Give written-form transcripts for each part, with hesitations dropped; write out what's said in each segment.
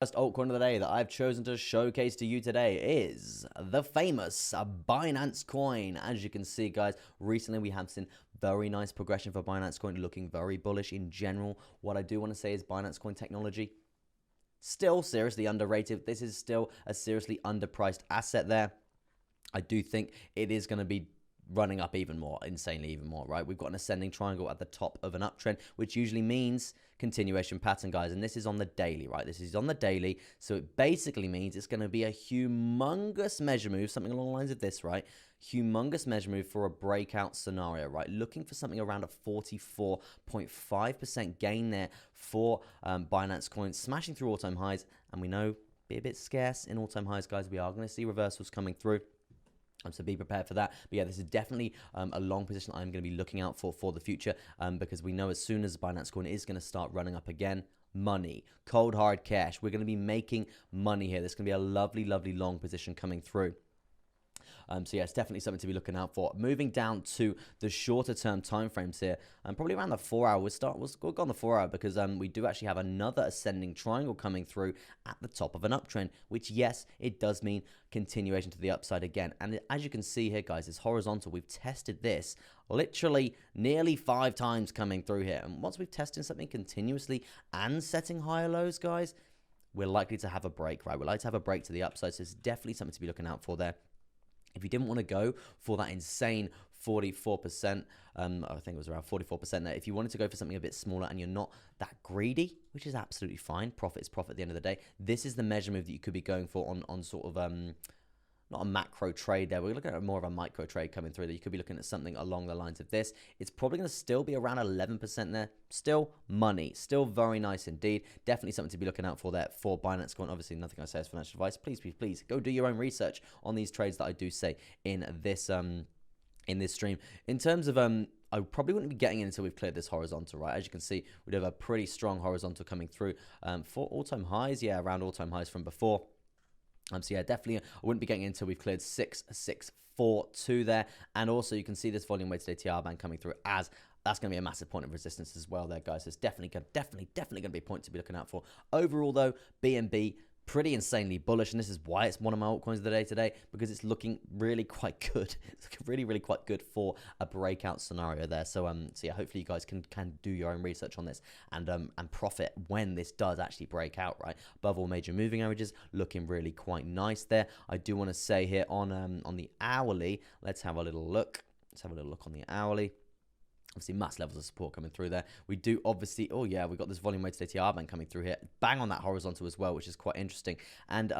First altcoin of the day that I've chosen to showcase to you today is the famous BinanceCoin. As you can see, guys, recently we have seen very nice progression for BinanceCoin, looking very bullish in general. What I do want to say is BinanceCoin technology still seriously underrated. This is still a seriously underpriced asset there. I do think it is going to be running up even more, insanely even more, right? We've got an ascending triangle at the top of an uptrend, which usually means continuation pattern, guys. And this is on the daily, right? This is on the daily. So it basically means it's going to be a humongous measure move, something along the lines of this, right? Humongous measure move for a breakout scenario, right? Looking for something around a 44.5% gain there for BinanceCoin, smashing through all-time highs. And we know, be a bit scarce in all-time highs, guys. We are going to see reversals coming through. So be prepared for that. But yeah, this is definitely a long position I'm going to be looking out for the future, because we know as soon as BinanceCoin is going to start running up again, money, cold hard cash, we're going to be making money here. There's going to be a lovely, lovely long position coming through. So yeah, it's definitely something to be looking out for. Moving down to the shorter term time frames here, probably around the 4 hour. We'll go on the 4 hour because we do actually have another ascending triangle coming through at the top of an uptrend, which yes, it does mean continuation to the upside again. And as you can see here, guys, it's horizontal. We've tested this literally nearly 5 times coming through here. And once we've tested something continuously and setting higher lows, guys, we're likely to have a break, right? We're likely to have a break to the upside. So it's definitely something to be looking out for there. If you didn't want to go for that insane 44%, I think it was around 44% there. If you wanted to go for something a bit smaller and you're not that greedy, which is absolutely fine, profit is profit at the end of the day, this is the measure move that you could be going for on sort of not a macro trade there. We're looking at more of a micro trade coming through. That you could be looking at something along the lines of this. It's probably going to still be around 11% there. Still money. Still very nice indeed. Definitely something to be looking out for there for BinanceCoin. Obviously, nothing I say is financial advice. Please, please, please go do your own research on these trades that I do say in this stream. In terms of I probably wouldn't be getting in until we've cleared this horizontal, right? As you can see, we do have a pretty strong horizontal coming through for all-time highs. Yeah, around all-time highs from before. So yeah, definitely I wouldn't be getting in until we've cleared 6642 there. And also you can see this volume weighted ATR band coming through, as that's going to be a massive point of resistance as well there, guys. So it's definitely going to be a point to be looking out for. Overall though, BNB pretty insanely bullish, and this is why it's one of my altcoins of the day today, because it's looking really quite good. It's really, really quite good for a breakout scenario there. So yeah, hopefully you guys can do your own research on this and profit when this does actually break out, right? Above all major moving averages, looking really quite nice there. I do want to say here on the hourly, let's have a little look. Let's have a little look on the hourly. Obviously, mass levels of support coming through there. We do obviously, oh yeah, we've got this volume weighted ATR band coming through here. Bang on that horizontal as well, which is quite interesting. And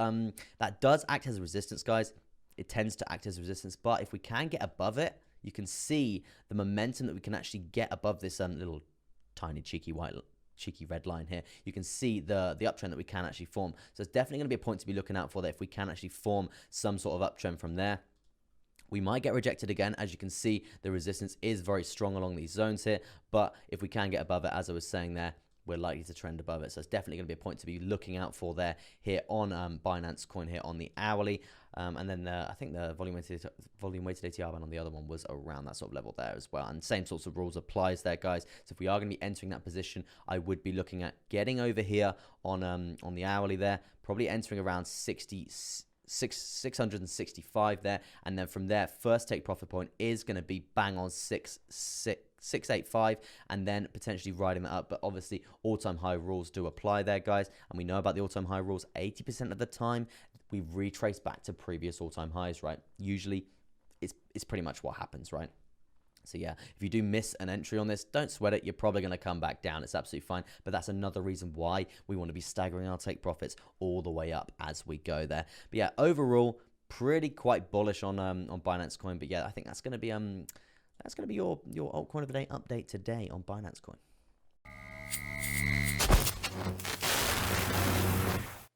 that does act as a resistance, guys. It tends to act as a resistance. But if we can get above it, you can see the momentum that we can actually get above this little tiny cheeky red line here. You can see the uptrend that we can actually form. So it's definitely going to be a point to be looking out for there if we can actually form some sort of uptrend from there. We might get rejected again. As you can see, the resistance is very strong along these zones here. But if we can get above it, as I was saying there, we're likely to trend above it. So it's definitely going to be a point to be looking out for there here on BinanceCoin here on the hourly. And then I think the volume weighted ATR band on the other one was around that sort of level there as well. And same sorts of rules applies there, guys. So if we are going to be entering that position, I would be looking at getting over here on the hourly there, probably entering around 665 there, and then from there, first take profit point is going to be bang on 685, and then potentially riding that up. But obviously, all-time high rules do apply there, guys, and we know about the all-time high rules. 80% of the time, we retrace back to previous all-time highs, right? Usually, it's pretty much what happens, right? So yeah, if you do miss an entry on this, don't sweat it. You're probably going to come back down. It's absolutely fine. But that's another reason why we want to be staggering our take profits all the way up as we go there. But yeah, overall, pretty quite bullish on BinanceCoin. But yeah, I think that's going to be your altcoin of the day update today on BinanceCoin.